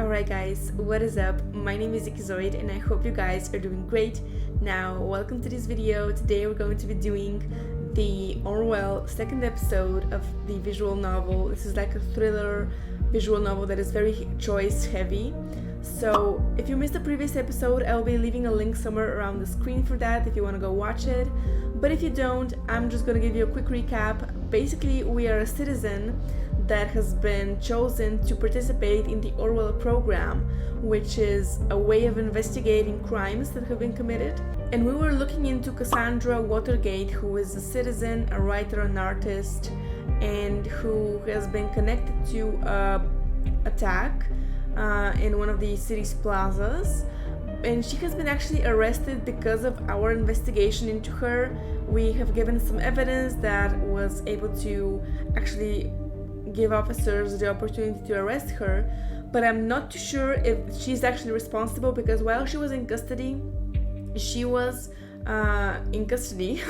Alright guys, what is up? My name is Zoid and I hope you guys are doing great. Now, welcome to this video. Today we're going to be doing the Orwell second episode of the visual novel. This is like a thriller visual novel that is very choice heavy. So if you missed the previous episode, I'll be leaving a link somewhere around the screen for that if you want to go watch it. But if you don't, I'm just going to give you a quick recap. Basically, we are a citizen that has been chosen to participate in the Orwell program, which is a way of investigating crimes that have been committed. And we were looking into Cassandra Watergate, who is a citizen, a writer, an artist, and who has been connected to an attack in one of the city's plazas. And she has been actually arrested because of our investigation into her. We have given some evidence that was able to actually give officers the opportunity to arrest her, but I'm not too sure if she's actually responsible, because while she was in custody,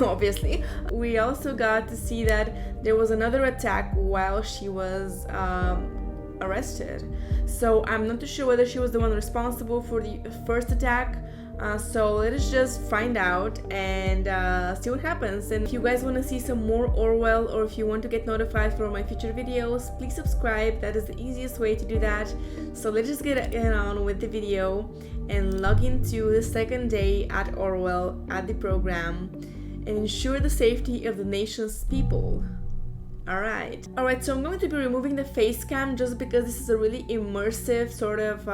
obviously. We also got to see that there was another attack while she was arrested. So I'm not too sure whether she was the one responsible for the first attack. So let us just find out and see what happens. And if you guys want to see some more Orwell, or if you want to get notified for my future videos, please subscribe. That is the easiest way to do that. So let's just get on with the video and log into the second day at Orwell at the program and ensure the safety of the nation's people. Alright, so I'm going to be removing the face cam just because this is a really immersive sort of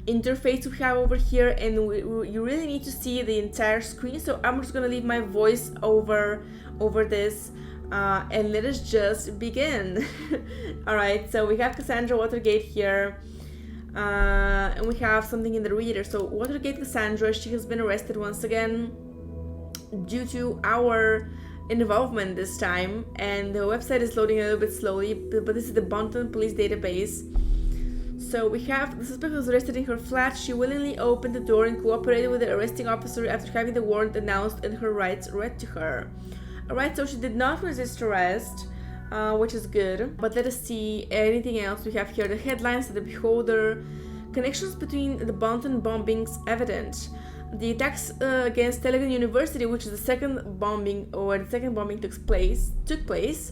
interface we have over here, and you really need to see the entire screen. So I'm just gonna leave my voice over this and let us just begin. Alright, so we have Cassandra Watergate here, and we have something in the reader. So Watergate Cassandra, she has been arrested once again due to our involvement this time, and the website is loading a little bit slowly, but this is the Bonton police database. So we have the suspect was arrested in her flat. She willingly opened the door and cooperated with the arresting officer after having the warrant announced and her rights read to her. Alright, so she did not resist arrest, which is good. But let us see anything else we have here. The headlines, the Beholder. Connections between the Bonton bombings evident. The attacks against Telegon University, which is the second bombing, took place.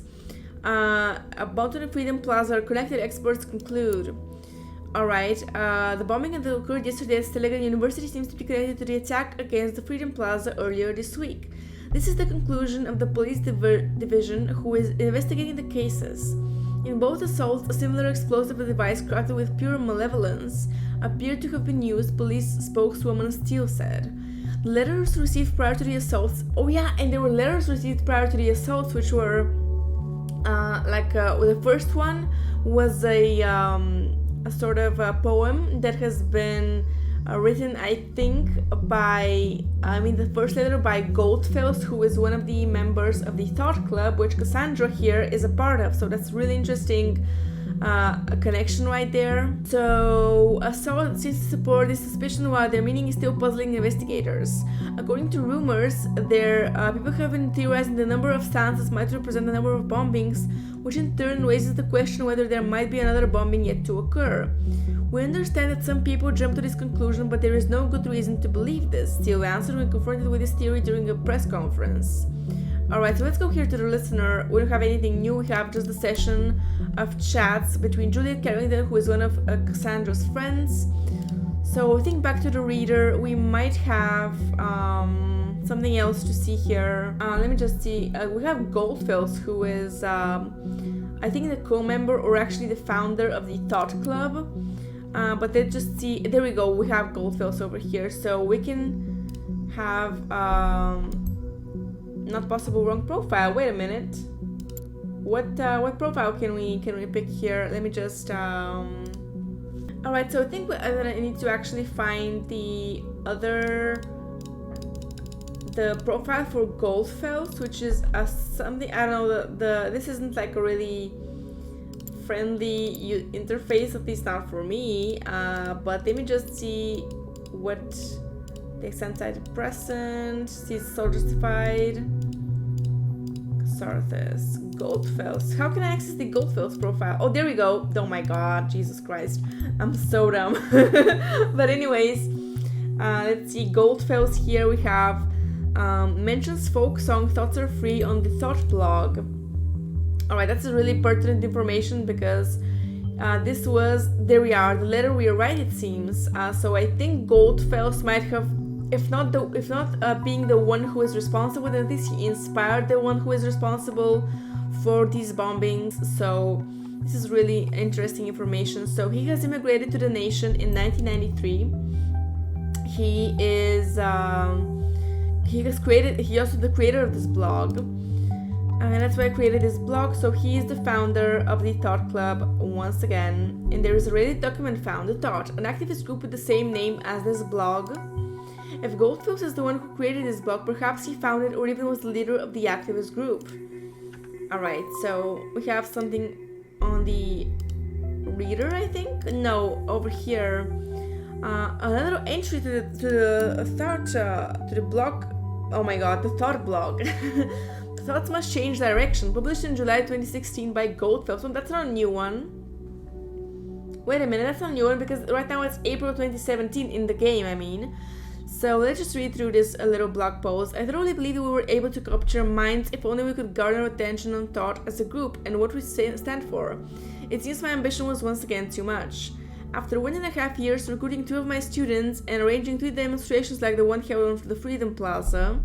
Bonton and Freedom Plaza are connected, experts conclude. Alright, the bombing that occurred yesterday at Telegon University seems to be connected to the attack against the Freedom Plaza earlier this week. This is the conclusion of the police division, who is investigating the cases. In both assaults, a similar explosive device crafted with pure malevolence appeared to have been used, police spokeswoman Steele said. Letters received prior to the assaults. Oh yeah, and there were letters received prior to the assaults, which were the first one was a sort of a poem that has been written, I think, the first letter by Goldfields, who is one of the members of the Thought Club, which Cassandra here is a part of. So that's really interesting, a connection right there. So assault seems to support this suspicion, while their meaning is still puzzling investigators. According to rumors, people have been theorizing the number of stanzas might represent the number of bombings, which in turn raises the question whether there might be another bombing yet to occur. We understand that some people jump to this conclusion, but there is no good reason to believe this, Steele answered when confronted with this theory during a press conference. Alright, so let's go here to the listener. We don't have anything new, we have just a session of chats between Juliet Carrington, who is one of Cassandra's friends. So think back to the reader, we might have something else to see here. Let me just see. We have Goldfields, who is, I think, the co-member or actually the founder of the Thought Club. But let's just see. There we go. We have Goldfields over here, so we can have not possible wrong profile. Wait a minute. What profile can we pick here? Let me just. Alright, so I think I need to actually find the profile for Goldfields, which is something, I don't know, this isn't like a really friendly interface, at least not for me, but let me just see what the antidepressant, she's so justified, are this? Goldfields. How can I access the Goldfields profile? Oh, there we go. Oh my god, Jesus Christ. I'm so dumb. But anyways, let's see. Goldfields here we have mentions folk song Thoughts Are Free on the Thought blog. Alright, that's really pertinent information because this was, there we are, the letter we write, it seems. So I think Goldfields might have, if not being the one who is responsible, then at least he inspired the one who is responsible for these bombings. So this is really interesting information. So he has immigrated to the nation in 1993. He is he also the creator of this blog, and that's why I created this blog. So he is the founder of the Thought Club once again, and there is a Reddit document found, The Thought, an activist group with the same name as this blog. If Goldfields is the one who created this blog, perhaps he founded or even was the leader of the activist group. Alright, so we have something on the reader, I think? No, over here. Another entry to the blog. Oh my god, the Thought blog. Thoughts Must Change Direction, published in July 2016 by Goldfields. So that's not a new one. Wait a minute, that's not a new one because right now it's April 2017 in the game, I mean. So let's just read through this little blog post. I thoroughly believe we were able to capture minds if only we could garner attention on thought as a group and what we stand for. It seems my ambition was once again too much. After 1.5 years recruiting 2 of my students and arranging 2 demonstrations like the one held on the Freedom Plaza.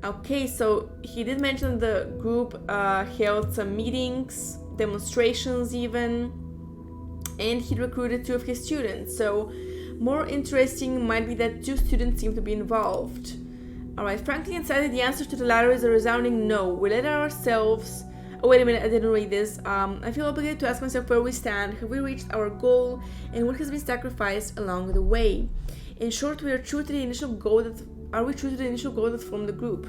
Okay, so he did mention the group held some meetings, demonstrations even, and he recruited 2 of his students. So more interesting might be that 2 students seem to be involved. Alright, frankly and sadly the answer to the latter is a resounding no. We let ourselves... Oh wait a minute, I didn't read this. I feel obligated to ask myself where we stand, have we reached our goal, and what has been sacrificed along the way. In short, we are true to the initial goal that formed the group.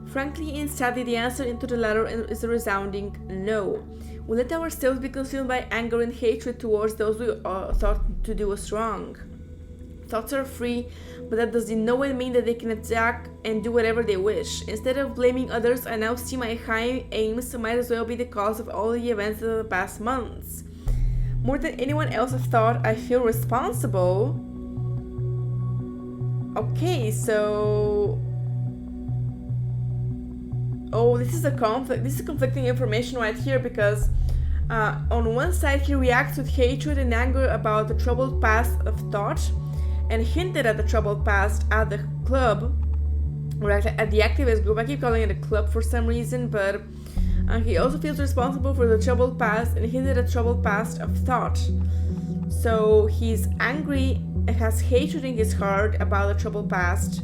Frankly and sadly, the answer to the latter is a resounding no. We let ourselves be consumed by anger and hatred towards those we thought to do us wrong. Thoughts are free, but that does in no way mean that they can attack and do whatever they wish. Instead of blaming others, I now see my high aims might as well be the cause of all the events of the past months. More than anyone else has thought, I feel responsible. Okay, so... Oh, this is a conflict. This is conflicting information right here because on one side he reacts with hatred and anger about the troubled past of thought and hinted at the troubled past at the club, or at the activist group. I keep calling it a club for some reason, but he also feels responsible for the troubled past and hinted at the troubled past of thought. So he's angry and has hatred in his heart about the troubled past,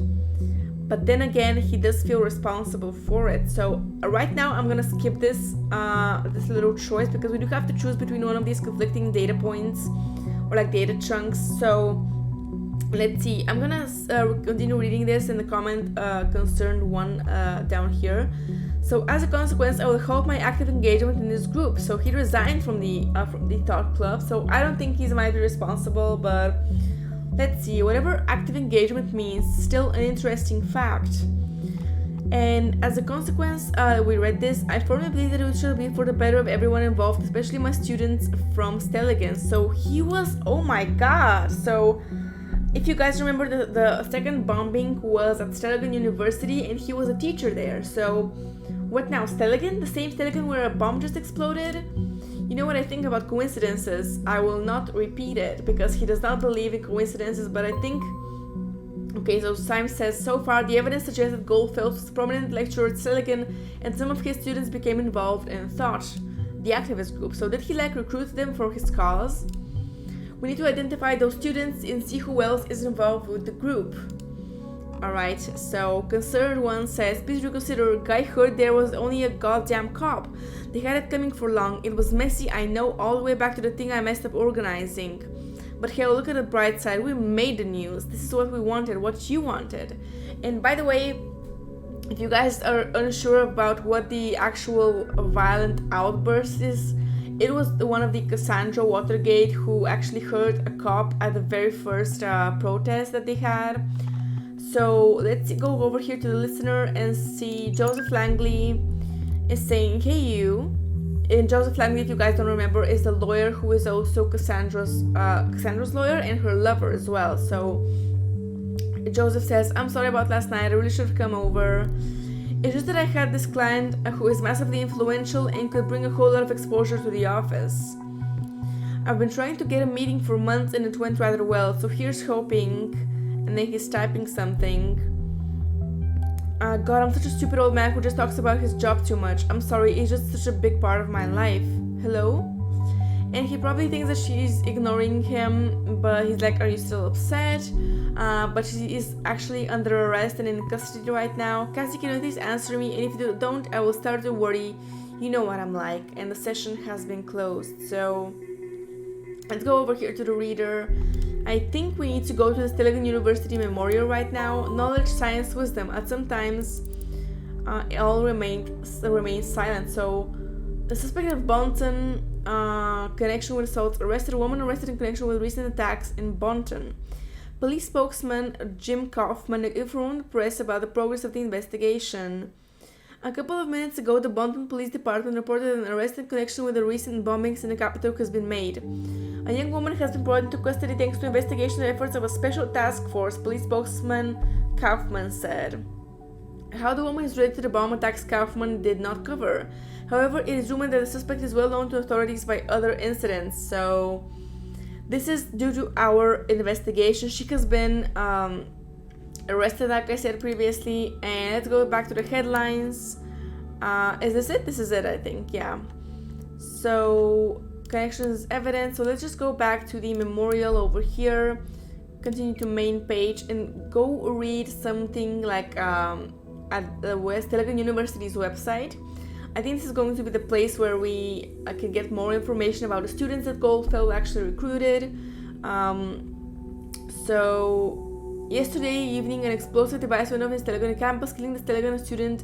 but then again he does feel responsible for it. So right now I'm gonna skip this little choice because we do have to choose between one of these conflicting data points or like data chunks. So let's see, I'm gonna continue reading this in the comment concerned one down here. So as a consequence, I will halt my active engagement in this group. So he resigned from the Thought Club. So I don't think he might be responsible, but let's see, whatever active engagement means, still an interesting fact. And as a consequence, we read this, I firmly believe that it should be for the better of everyone involved, especially my students from Stelligan. So he was, oh my god, so if you guys remember, the second bombing was at Stelligan University and he was a teacher there. So what now, Stelligan? The same Stelligan where a bomb just exploded? You know what I think about coincidences? I will not repeat it because he does not believe in coincidences, but I think... Okay, so Symes says, so far the evidence suggests that Goldfields was a prominent lecturer at Stelligan and some of his students became involved in thought, the activist group. So did he recruit them for his cause? We need to identify those students and see who else is involved with the group. Alright, so Concerned One says, please reconsider, guy heard there was only a goddamn cop. They had it coming for long, it was messy, I know, all the way back to the thing I messed up organizing. But hell, look at the bright side, we made the news, this is what we wanted, what you wanted. And by the way, if you guys are unsure about what the actual violent outburst is, it was one of the Cassandra Watergate who actually hurt a cop at the very first protest that they had. So let's go over here to the listener and see Joseph Langley is saying, hey you. And Joseph Langley, if you guys don't remember, is the lawyer who is also Cassandra's lawyer and her lover as well. So Joseph says, I'm sorry about last night, I really should have come over. It's just that I had this client who is massively influential and could bring a whole lot of exposure to the office. I've been trying to get a meeting for months and it went rather well, so here's hoping. And then he's typing something. God, I'm such a stupid old man who just talks about his job too much. I'm sorry, it's just such a big part of my life. Hello? And he probably thinks that she's ignoring him, but he's like, are you still upset? But she is actually under arrest and in custody right now. Cassie, can you please answer me? And if you don't, I will start to worry. You know what I'm like. And the session has been closed. So let's go over here to the reader. I think we need to go to the Stelligan University Memorial right now. Knowledge, science, wisdom. At some times, it all remains silent. So, the suspect of Bonton connection with assaults arrested. A woman arrested in connection with recent attacks in Bonton. Police spokesman Jim Kaufman informed the press about the progress of the investigation. A couple of minutes ago, the Bonton Police Department reported an arrest in connection with the recent bombings in the capital has been made. A young woman has been brought into custody thanks to investigation efforts of a special task force, police spokesman Kaufman said. How the woman is related to the bomb attacks Kaufman did not cover. However, it is rumored that the suspect is well known to authorities by other incidents, so this is due to our investigation. She has been arrested, like I said previously, and let's go back to the headlines. Is this it? This is it, I think, yeah. So, connections, evidence. So let's just go back to the memorial over here, continue to main page, and go read something like at the West Stelligan University's website. I think this is going to be the place where we can get more information about the students that Goldfield actually recruited. So yesterday evening, an explosive device went off in Stelligan campus, killing the Stelligan student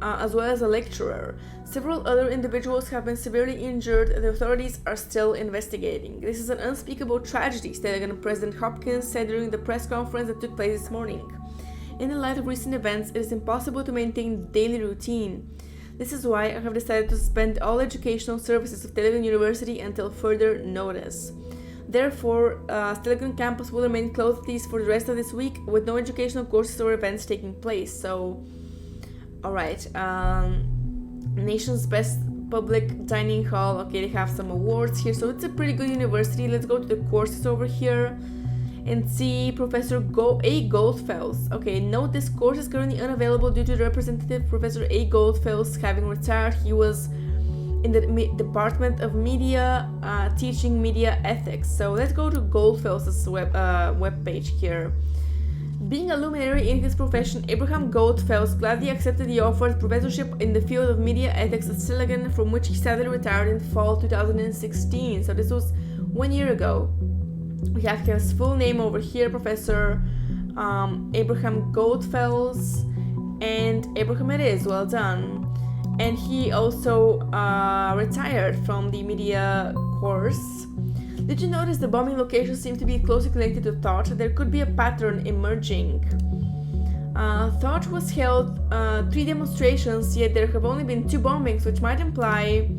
as well as a lecturer. Several other individuals have been severely injured. The authorities are still investigating. This is an unspeakable tragedy, Stelligan President Hopkins said during the press conference that took place this morning. In the light of recent events, it is impossible to maintain daily routine. This is why I have decided to suspend all educational services of Stelligan University until further notice. Therefore, Stelligan campus will remain closed at least for the rest of this week, with no educational courses or events taking place. So, alright, nation's best public dining hall. Okay, they have some awards here, so it's a pretty good university. Let's go to the courses over here and see Professor A. Goldfields. Okay, note this course is currently unavailable due to the representative Professor A. Goldfields having retired. He was in the Department of Media, teaching media ethics. So let's go to Goldfields' web page here. Being a luminary in his profession, Abraham Goldfields gladly accepted the offered professorship in the field of media ethics at Stelligan, from which he sadly retired in fall 2016. So this was 1 year ago. We have his full name over here, Professor Abraham Goldfields, and Abraham it is, well done. And he also retired from the media course. Did you notice the bombing locations seem to be closely connected to thought? There could be a pattern emerging. Thought was held 3 demonstrations, yet there have only been 2 bombings, which might imply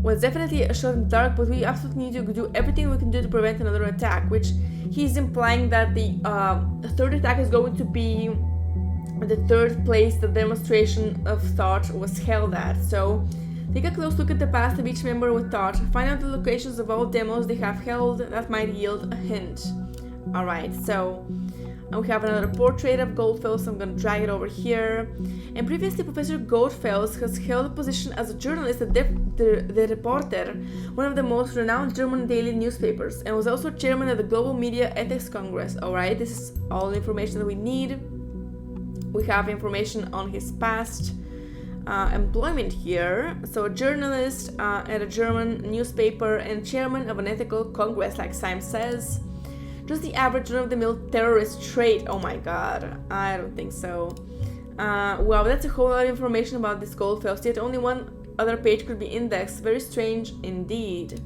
was definitely a shot in the dark, but we absolutely need to do everything we can do to prevent another attack, which he's implying that the third attack is going to be the third place the demonstration of thought was held at. So take a close look at the past of each member with thought, find out the locations of all demos they have held. That might yield a hint. Alright, so we have another portrait of Goldfields, so I'm going to drag it over here. And previously, Professor Goldfields has held a position as a journalist at the Reporter, one of the most renowned German daily newspapers, and was also chairman of the Global Media Ethics Congress. Alright, this is all the information that we need. We have information on his past employment here. So a journalist at a German newspaper and chairman of an ethical congress, like Syme says. Just the average run-of-the-mill terrorist trait. Oh my god, I don't think so. Wow, that's a whole lot of information about this Goldfields, yet only one other page could be indexed. Very strange indeed.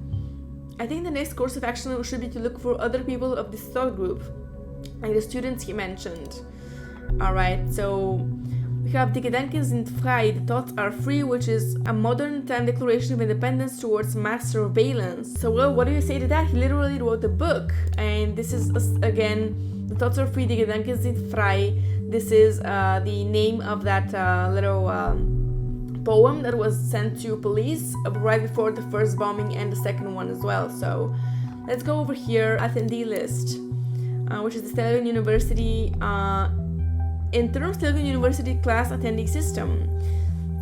I think the next course of action should be to look for other people of this thought group, like the students he mentioned. Alright, so We have Die Gedanken sind frei, the thoughts are free, which is a modern time declaration of independence towards mass surveillance. So, well, what do you say to that? He literally wrote the book, and this is, again, the thoughts are free, Die Gedanken sind frei. This is the name of that little poem that was sent to police right before the first bombing and the second one as well. So, let's go over here, SND List, which is the Stellian University internal Stellian University class attending system.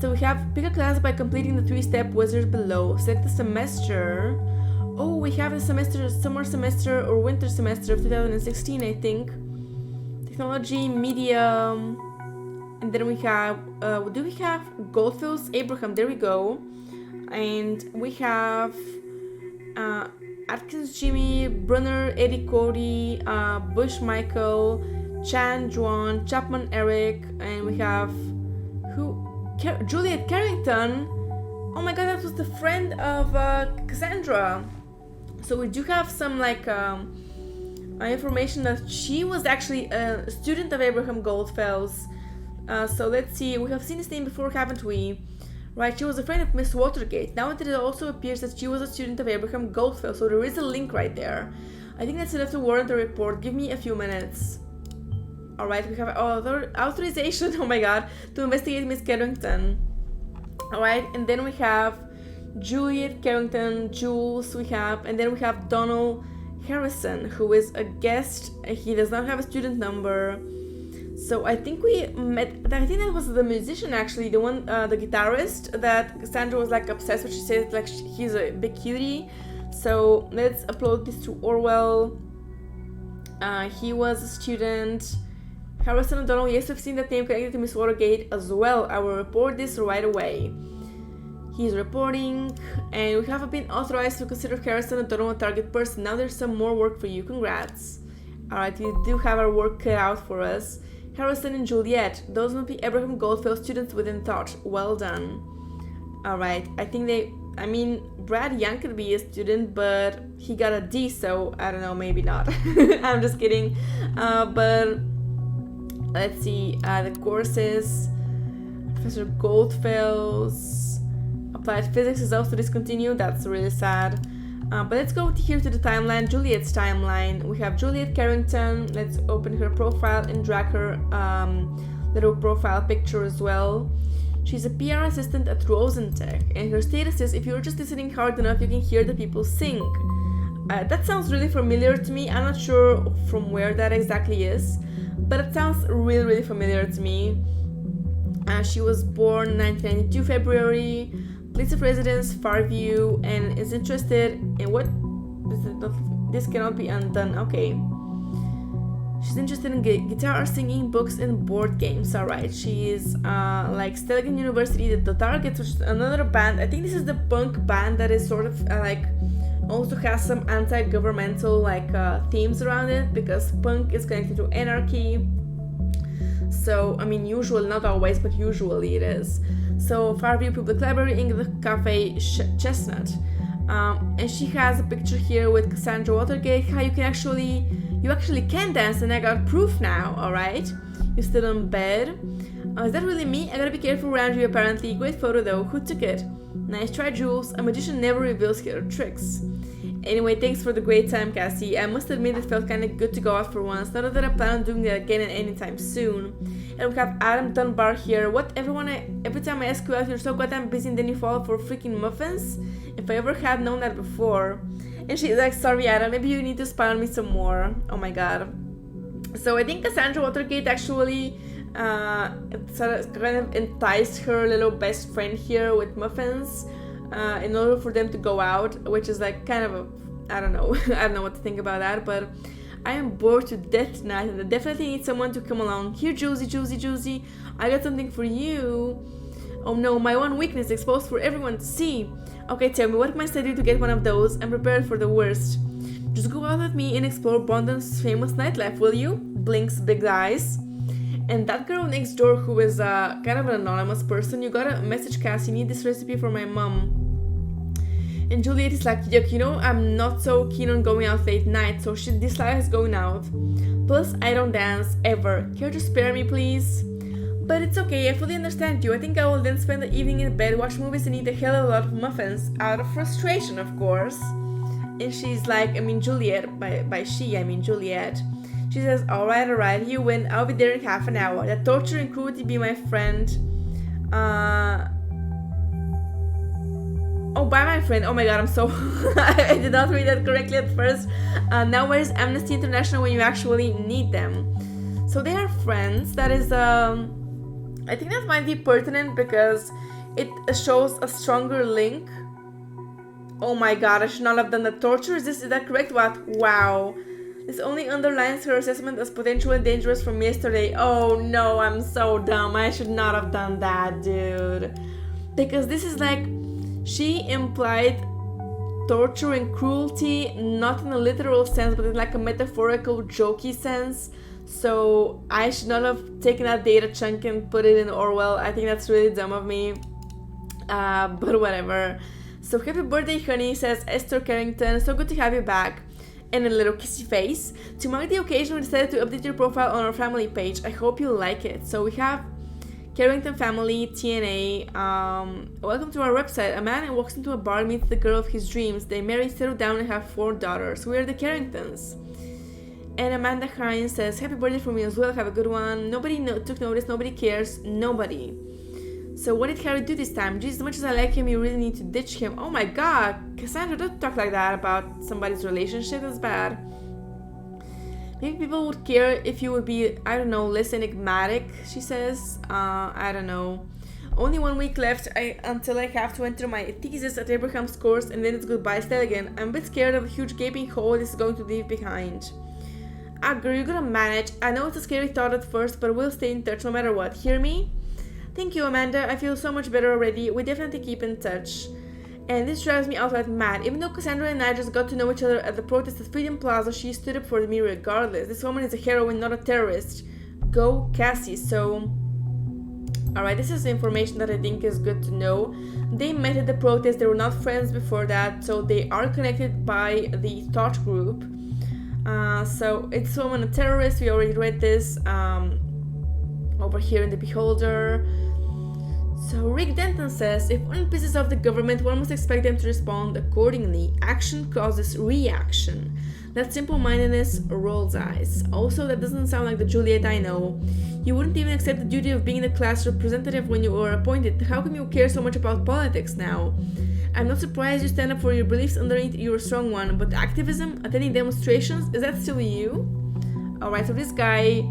So we have pick a class by completing the 3-step wizard below. Select the semester. Oh, we have the semester, summer semester or winter semester of 2016, I think. Technology, media, and then we have, do we have Goldfields, Abraham, there we go. And we have Atkins, Jimmy, Brunner, Eddie, Cody, Bush, Michael, Chan, Juan, Chapman, Eric, and we have Juliet Carrington. Oh my god, that was the friend of Cassandra. So we do have some information that she was actually a student of Abraham Goldfields. So let's see, we have seen this name before, haven't we? Right, she was a friend of Miss Watergate. Now it also appears that she was a student of Abraham Goldfields, so there is a link right there. I think that's enough to warrant a report. Give me a few minutes. Alright, we have authorization, oh my god, to investigate Miss Carrington. Alright, and then we have Juliet Carrington, Jules, and then we have Donald Harrison, who is a guest. He does not have a student number. So I think we met, I think that was the musician actually, the one, the guitarist that Cassandra was obsessed with. She said he's a big cutie. So let's upload this to Orwell. He was a student. Harrison O'Donnell, yes, we've seen that name connected to Miss Watergate as well. I will report this right away. He's reporting, and we have been authorized to consider Harrison O'Donnell a target person. Now there's some more work for you. Congrats. Alright, we do have our work cut out for us. Harrison and Juliet, those will be Abraham Goldfield students within thought. Well done. Alright, I think Brad Young could be a student, but he got a D, so I don't know, maybe not. I'm just kidding. But let's see, the courses. Professor Goldfields. Applied physics is also discontinued. That's really sad. But let's go here to the timeline, Juliet's timeline. We have Juliet Carrington. Let's open her profile and drag her little profile picture as well. She's a PR assistant at Rosentech, and her status is, if you're just listening hard enough, you can hear the people sing. That sounds really familiar to me. I'm not sure from where that exactly is, but it sounds really, really familiar to me. She was born 1992 February, place of residence Farview, and is interested in what? This cannot be undone. Okay. She's interested in guitar, singing, books, and board games. Alright, she is Stellian University, the Targets, which is another band. I think this is the punk band that is sort of also has some anti-governmental themes around it, because punk is connected to anarchy. So, usually, not always, but usually it is. So, Farview Public Library, English Cafe, Chestnut. And she has a picture here with Cassandra Watergate. How you actually can dance, and I got proof now, alright? You're still in bed. Is that really me? I gotta be careful around you apparently. Great photo though, who took it? Nice try, Jules. A magician never reveals her tricks. Anyway, thanks for the great time, Cassie. I must admit it felt kinda good to go out for once. Not that I plan on doing that again anytime soon. And we have Adam Dunbar here. Every time I ask you out, you're so goddamn busy and then you fall for freaking muffins? If I ever had known that before. And she's like, sorry Adam, maybe you need to spy on me some more. Oh my god. So I think Cassandra Watergate actually sort of kind of enticed her little best friend here with muffins in order for them to go out, which is kind of I don't know. I don't know what to think about that, but I am bored to death tonight and I definitely need someone to come along. Here, Josie, I got something for you. Oh no, my one weakness exposed for everyone to see. Okay, tell me, what must I do to get one of those? I'm prepared for the worst. Just go out with me and explore Bondon's famous nightlife, will you? Blinks big eyes. And that girl next door who is kind of an anonymous person, you gotta message Cassie, need this recipe for my mom. And Juliet is like, yuck, I'm not so keen on going out late night, so she dislikes going out. Plus, I don't dance, ever. Care to spare me, please? But it's okay, I fully understand you. I think I will then spend the evening in bed, watch movies, and eat a hell of a lot of muffins. Out of frustration, of course. And she's like, I mean Juliet, by she, I mean Juliet. She says, alright, you win. I'll be there in half an hour. That torture and cruelty be my friend. Oh, by my friend. Oh my god, I'm so... I did not read that correctly at first. Now where's Amnesty International when you actually need them? So they are friends. That is, I think that might be pertinent because it shows a stronger link. Oh my god, I should not have done the torture. Is that correct? What? Wow. This only underlines her assessment as potentially dangerous from yesterday. Oh no, I'm so dumb. I should not have done that, dude. Because this is like, she implied torture and cruelty, not in a literal sense, but in like a metaphorical, jokey sense. So I should not have taken that data chunk and put it in Orwell. I think that's really dumb of me. But whatever. So happy birthday, honey, says Esther Carrington. So good to have you back. And a little kissy face. To mark the occasion, we decided to update your profile on our family page. I hope you like it. So we have Carrington Family, TNA. Welcome to our website. A man walks into a bar, meets the girl of his dreams. They marry, settle down, and have 4 daughters. We are the Carringtons. And Amanda Hines says, happy birthday from me as well. Have a good one. Nobody took notice. Nobody cares. Nobody. So what did Harry do this time? Geez, as much as I like him, you really need to ditch him. Oh my god, Cassandra, don't talk like that about somebody's relationship. That's bad. Maybe people would care if you would be, I don't know, less enigmatic, she says. I don't know. Only 1 week left until I have to enter my thesis at Abraham's course, and then it's goodbye style again. I'm a bit scared of the huge gaping hole this is going to leave behind. Girl, you're gonna manage. I know it's a scary thought at first, but we'll stay in touch no matter what. Hear me? Thank you, Amanda. I feel so much better already. We definitely keep in touch. And this drives me outright mad. Even though Cassandra and I just got to know each other at the protest at Freedom Plaza, she stood up for me regardless. This woman is a heroine, not a terrorist. Go, Cassie. So, alright, this is information that I think is good to know. They met at the protest. They were not friends before that, so they are connected by the thought group. So, it's woman a terrorist. We already read this over here in the Beholder. So Rick Denton says, if one pisses off the government, one must expect them to respond accordingly. Action causes reaction. That simple-mindedness rolls eyes. Also, that doesn't sound like the Juliet I know. You wouldn't even accept the duty of being the class representative when you were appointed. How come you care so much about politics now? I'm not surprised you stand up for your beliefs underneath you're a strong one, but activism, attending demonstrations, is that still you? Alright, so this guy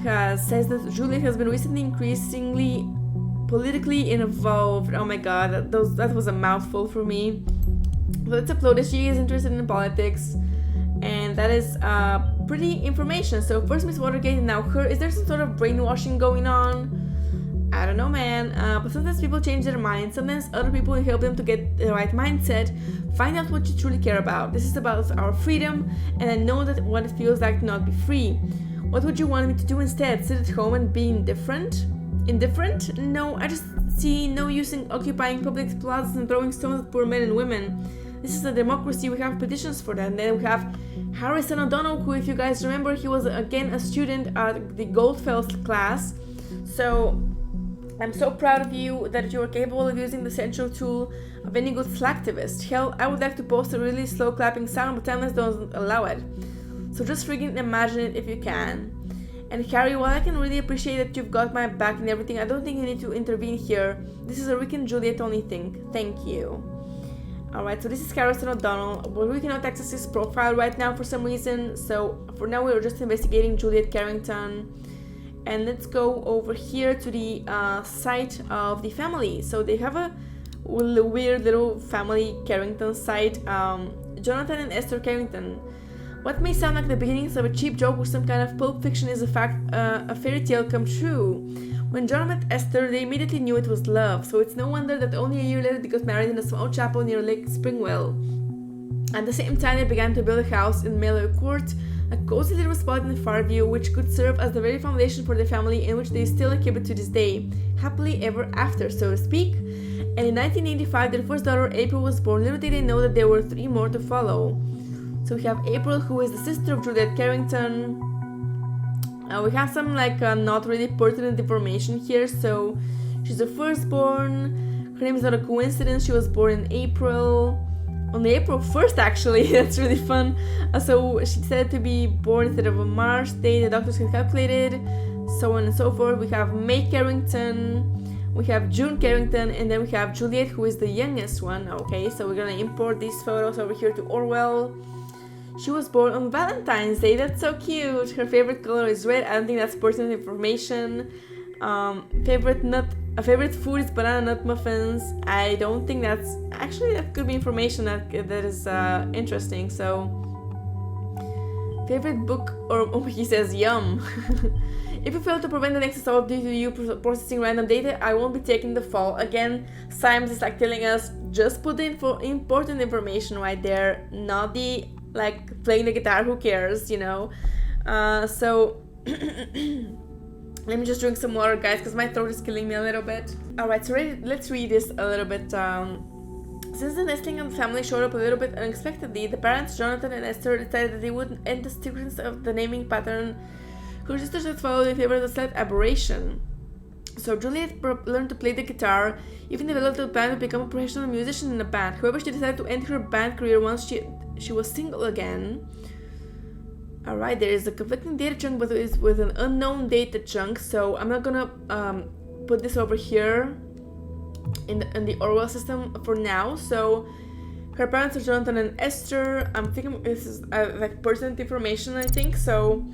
says that Juliet has been recently increasingly politically involved. Oh my god, that was a mouthful for me. Let's upload that she is interested in politics, and that is pretty information. So first Miss Watergate and now her. Is there some sort of brainwashing going on? I don't know, man. But sometimes people change their minds. Sometimes other people help them to get the right mindset. Find out what you truly care about. This is about our freedom, and I know that what it feels like to not be free. What would you want me to do instead? Sit at home and be indifferent? Indifferent? No, I just see no use in occupying public plazas and throwing stones at poor men and women. This is a democracy. We have petitions for that. And then we have Harrison O'Donnell, who, if you guys remember, he was again a student at the Goldfields class. So I'm so proud of you that you are capable of using the central tool of any good slacktivist. Hell, I would like to post a really slow clapping sound, but timeless doesn't allow it. So just freaking imagine it if you can. And Harry, while I can really appreciate that you've got my back and everything, I don't think you need to intervene here. This is a Rick and Juliet only thing. Thank you. Alright, so this is Harrison O'Donnell, but we cannot access his profile right now for some reason. So for now we're just investigating Juliet Carrington. And let's go over here to the site of the family. So they have a weird little family Carrington site. Jonathan and Esther Carrington. What may sound like the beginnings of a cheap joke or some kind of pulp fiction is in fact a fairy tale come true. When John met Esther, they immediately knew it was love, so it's no wonder that only a year later they got married in a small chapel near Lake Springwell. At the same time, they began to build a house in Malloy Court, a cozy little spot in Farview, which could serve as the very foundation for their family, in which they still inhabit to this day, happily ever after, so to speak. And in 1985, their first daughter April was born. Little did they know that there were 3 more to follow. So we have April, who is the sister of Juliet Carrington. We have some like not really pertinent information here. So she's a firstborn. Her name is not a coincidence. She was born in April. On April 1st, actually. That's really fun. So she said to be born instead of a March date. The doctors had calculated. So on and so forth. We have May Carrington. We have June Carrington. And then we have Juliet, who is the youngest one. Okay, so we're going to import these photos over here to Orwell. She was born on Valentine's Day. That's so cute. Her favorite color is red. I don't think that's pertinent information. Favorite food is banana nut muffins. I don't think that's actually, that could be information that is interesting. So favorite book, or he says yum. If you fail to prevent the next assault due to you processing random data, I won't be taking the fall. Again, Symes is like telling us just put the important information right there, not the like playing the guitar, who cares, you know. So let me just drink some water, guys, because my throat is killing me a little bit. Alright, so let's read this a little bit. Since the nesting of the family showed up a little bit unexpectedly, the parents, Jonathan and Esther, decided that they would end the sequence of the naming pattern whose sisters had followed in favor of the slight aberration. So Juliet learned to play the guitar, even developed a plan to become a professional musician in a band. However, she decided to end her band career once she was single again. Alright, there is a conflicting data chunk, but it's with an unknown data chunk, so I'm not gonna put this over here in the Orwell system for now. So her parents are Jonathan and Esther. I'm thinking this is like pertinent information, I think. So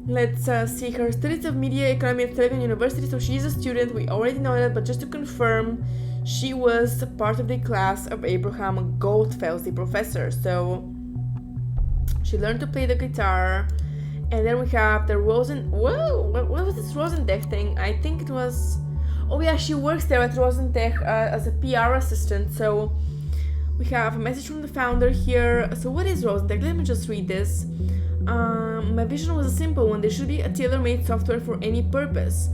let's see, her studies of media economy at Telegon University. So she's a student, we already know that, but just to confirm, she was part of the class of Abraham Goldfields, the professor. So she learned to play the guitar. And then we have the what was this Rosentech thing? I think it was, oh yeah, she works there at Rosentech as a PR assistant. So we have a message from the founder here. So what is Rosentech? Let me just read this. My vision was a simple one. There should be a tailor-made software for any purpose.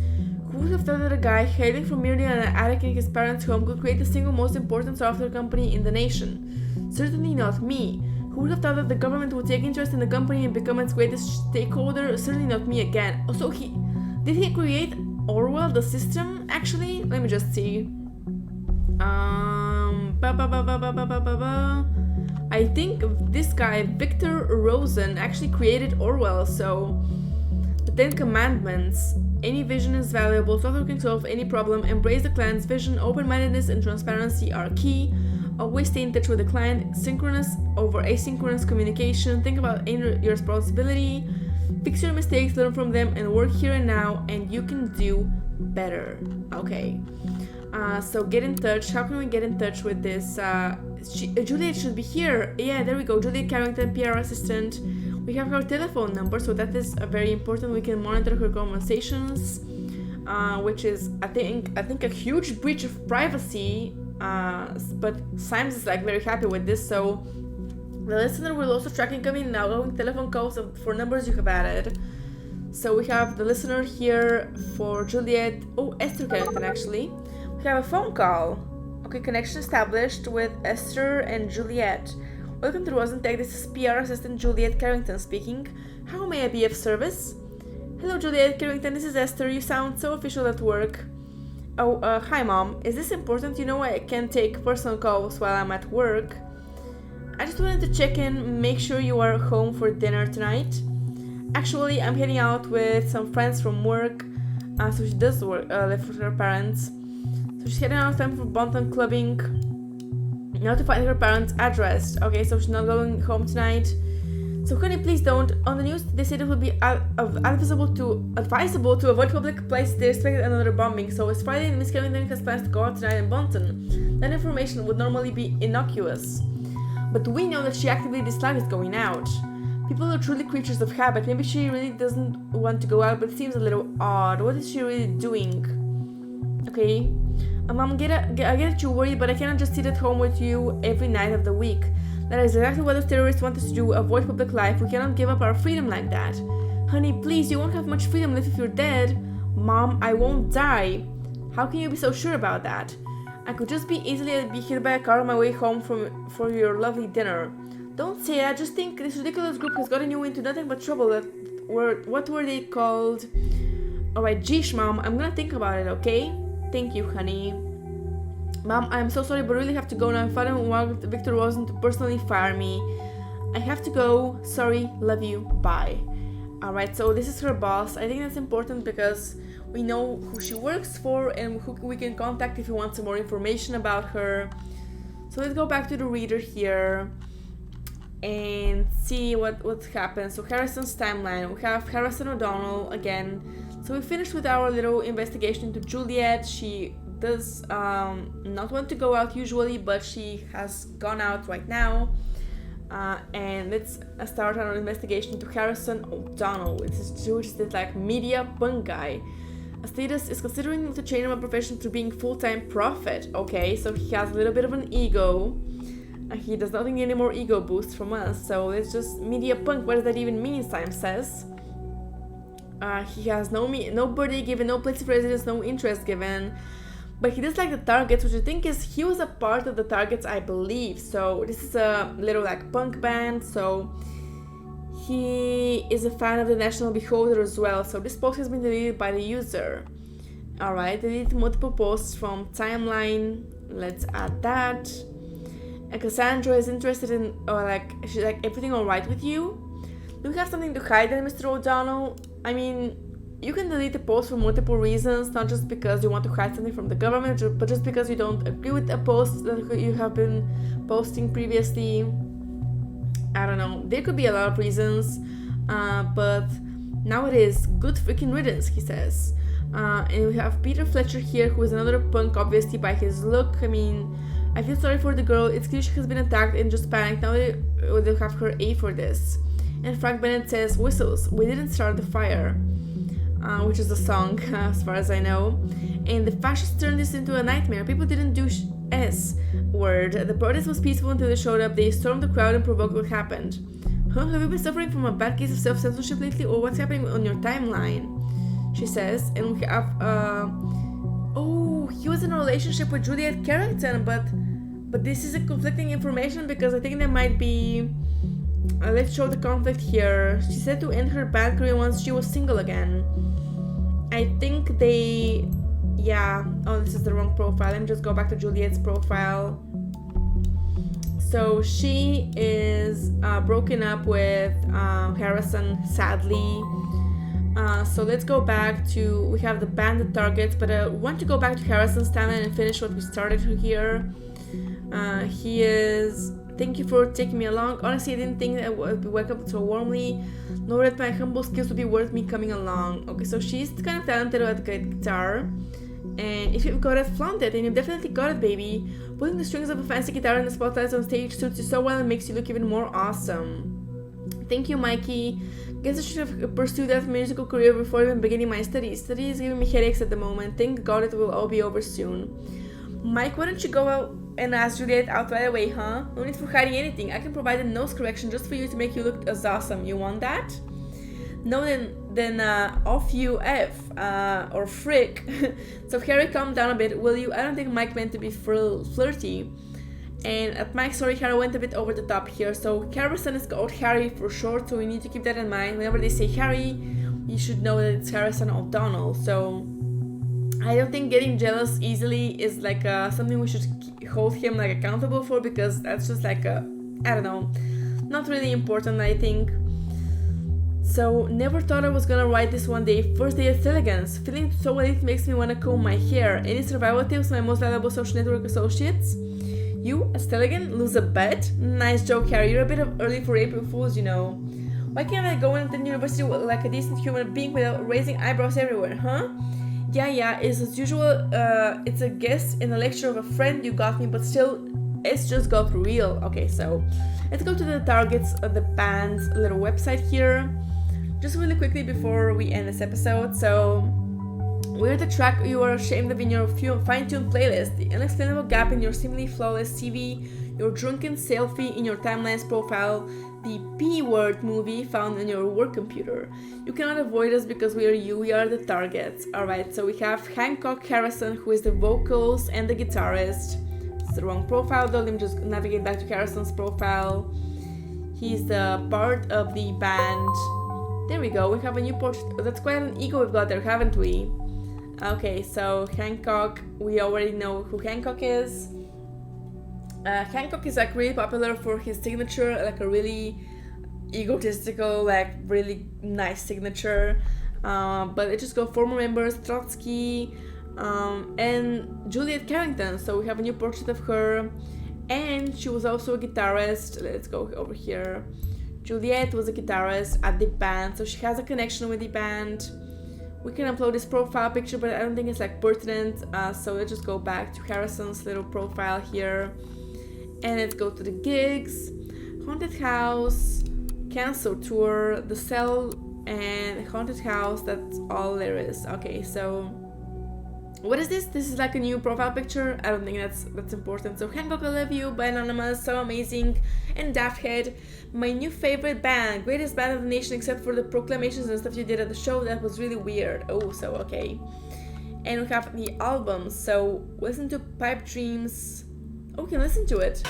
Who would have thought that a guy hailing from merely an attic in his parents' home could create the single most important software company in the nation? Certainly not me. Who would have thought that the government would take interest in the company and become its greatest stakeholder? Certainly not me again. So did he create Orwell, the system, actually? Let me just see. I think this guy, Victor Rosen, actually created Orwell. So the 10 Commandments. Any vision is valuable. Software can solve any problem. Embrace the client's vision. Open-mindedness and transparency are key. Always stay in touch with the client. Synchronous over asynchronous communication. Think about your responsibility. Fix your mistakes, learn from them, and work here and now, and you can do better. Okay. So get in touch. How can we get in touch with this? Juliet should be here. Yeah, there we go. Juliet Carrington, PR assistant. We have her telephone number, so that is very important. We can monitor her conversations, which is I think a huge breach of privacy. But Symes is like very happy with this. So the listener will also track incoming and outgoing telephone calls for numbers you have added. So we have the listener here for Juliet. Oh, Esther Carrington actually. We have a phone call. Okay, connection established with Esther and Juliet. Welcome to Rosentech. This is PR assistant Juliet Carrington speaking. How may I be of service? Hello, Juliet Carrington. This is Esther. You sound so official at work. Oh, hi, Mom. Is this important? You know I can't take personal calls while I'm at work. I just wanted to check in, make sure you are home for dinner tonight. Actually, I'm heading out with some friends from work. So she does live with her parents. So she's heading out of time for Bonton clubbing. Now to find her parents' address. Okay, so she's not going home tonight. So honey, please don't. On the news, they said it would be advisable to avoid public places. They expected another bombing. So it's Friday and Miss Carrington has plans to go out tonight in Bonton. That information would normally be innocuous. But we know that she actively dislikes going out. People are truly creatures of habit. Maybe she really doesn't want to go out, but it seems a little odd. What is she really doing? Okay. Mom, I get that you worry, but I cannot just sit at home with you every night of the week. That is exactly what the terrorists want us to do, avoid public life. We cannot give up our freedom like that. Honey, please, you won't have much freedom left if you're dead. Mom, I won't die. How can you be so sure about that? I could just be easily be hit by a car on my way home for your lovely dinner. Don't say that, just think this ridiculous group has gotten you into nothing but trouble what were they called? Alright, geesh, Mom, I'm gonna think about it, okay? Thank you, honey. Mom, I'm so sorry, but I really have to go now. Father wanted Victor Rosen to personally fire me. I have to go. Sorry, love you, bye. Alright, so this is her boss. I think that's important because we know who she works for and who we can contact if we want some more information about her. So let's go back to the reader here and see what happens. So Harrison's timeline. We have Harrison O'Donnell again. So we finished with our little investigation into Juliet. She does not want to go out usually, but she has gone out right now. And let's start our investigation into Harrison O'Donnell, which is this like media punk guy. A status is considering to change my profession to being full-time prophet. Okay, so he has a little bit of an ego. He does not need any more ego boosts from us. So it's just media punk. What does that even mean? Time says. He has no birthday given, no place of residence, no interest given. But he does like the Targets, which I think he was a part of the Targets, I believe. So this is a little like punk band. So he is a fan of the National Beholder as well. So this post has been deleted by the user. Alright, delete multiple posts from timeline. Let's add that. And Cassandra is interested in, she's like, everything alright with you? Do you have something to hide then, Mr. O'Donnell? I mean, you can delete a post for multiple reasons, not just because you want to hide something from the government, but just because you don't agree with a post that you have been posting previously. I don't know. There could be a lot of reasons, but now it is good freaking riddance, he says. And we have Peter Fletcher here, who is another punk, obviously, by his look. I mean, I feel sorry for the girl. It's clear she has been attacked and just panicked. Now they'll have her A for this. And Frank Bennett says, whistles, we didn't start the fire. Which is a song, as far as I know. And the fascists turned this into a nightmare. People didn't do S word. The protest was peaceful until they showed up. They stormed the crowd and provoked what happened. Huh? Have you been suffering from a bad case of self-censorship lately, or what's happening on your timeline? She says. And we have, oh, he was in a relationship with Juliet Carrington, but this is a conflicting information because I think there might be. Let's show the conflict here. She said to end her bad career once she was single again. I think they... Yeah. Oh, this is the wrong profile. Let me just go back to Juliet's profile. So she is broken up with Harrison, sadly. So let's go back to... We have the banded targets, but I want to go back to Harrison's timeline and finish what we started here. He is... Thank you for taking me along. Honestly, I didn't think that I would wake up so warmly, nor that my humble skills would be worth me coming along. Okay, so she's kind of talented at guitar, and if you've got it, flaunt it, and you've definitely got it, baby. Putting the strings of a fancy guitar in the spotlights on stage suits you so well and makes you look even more awesome. Thank you, Mikey. Guess I should have pursued that musical career before even beginning my studies. Study is giving me headaches at the moment. Thank God it will all be over soon. Mike, why don't you go out and ask Juliet out right away, huh? No need for hiding anything. I can provide a nose correction just for you to make you look as awesome. You want that? No, then off you F, or frick. So Harry, calm down a bit, will you? I don't think Mike meant to be flirty. And at Mike's sorry, Harry went a bit over the top here. So Harrison is called Harry for short, so we need to keep that in mind. Whenever they say Harry, you should know that it's Harrison O'Donnell. So I don't think getting jealous easily is like something we should hold him like accountable for, because that's just like I don't know, not really important, I think. So never thought I was gonna write this one day. First day at Telegans. Feeling so elite makes me wanna comb my hair. Any survival tips, my most valuable social network associates? You, as Telegan, lose a bet? Nice joke, Harry. You're a bit of early for April Fools, you know. Why can't I go into the university like a decent human being without raising eyebrows everywhere, huh? Yeah, it's as usual, it's a guest in a lecture of a friend you got me, but still, it's just got real. Okay, so, let's go to the targets of the band's little website here, just really quickly before we end this episode. So, we're the track you are ashamed of in your fine-tuned playlist, the unexplainable gap in your seemingly flawless CV, your drunken selfie in your timeline's profile, the P-word movie found on your work computer. You cannot avoid us because we are the targets. Alright, so we have Hancock Harrison, who is the vocals and the guitarist. It's the wrong profile though, let me just navigate back to Harrison's profile. He's the part of the band There we go, we have a new portrait. That's quite an ego we've got there, haven't we? Okay, so Hancock, we already know who Hancock is. Hancock is like really popular for his signature, like a really egotistical, like really nice signature. But let's just go former members, Trotsky, and Juliet Carrington. So we have a new portrait of her, and she was also a guitarist. Let's go over here. Juliet was a guitarist at the band, so she has a connection with the band. We can upload this profile picture, but I don't think it's like pertinent, so let's just go back to Harrison's little profile here, and let's go to the gigs, haunted house, cancel tour, the cell, and haunted house. That's all there is. Okay, so what is this? This is like a new profile picture. I don't think that's important. So Hancock, I Love You by Anonymous, so amazing. And Daft Head, my new favorite band, greatest band of the nation except for the proclamations and stuff you did at the show. That was really weird. Oh, so okay. And we have the albums. So listen to Pipe Dreams. Oh, we can listen to it.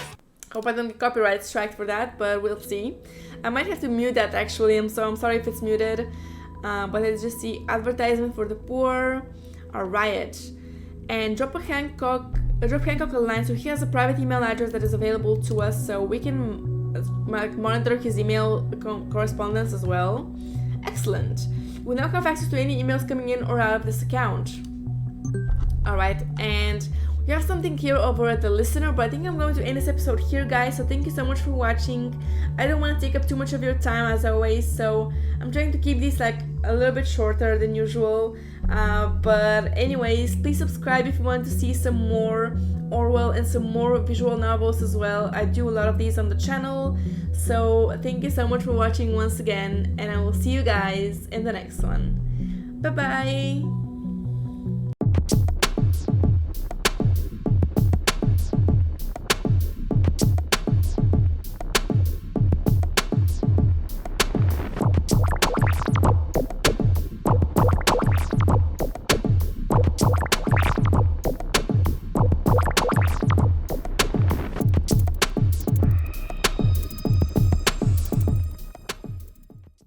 Hope I don't get copyright strike for that, but we'll see. I might have to mute that actually. I'm sorry if it's muted. But let's just see. Advertisement for the poor. A riot, and drop Hancock a line. So he has a private email address that is available to us, so we can like monitor his email correspondence as well. Excellent. We now have access to any emails coming in or out of this account. Alright, and we have something here over at the listener, but I think I'm going to end this episode here, guys. So thank you so much for watching. I don't want to take up too much of your time as always, so I'm trying to keep these like a little bit shorter than usual. But anyways, please subscribe if you want to see some more Orwell and some more visual novels as well. I do a lot of these on the channel. So thank you so much for watching once again, and I will see you guys in the next one. Bye bye.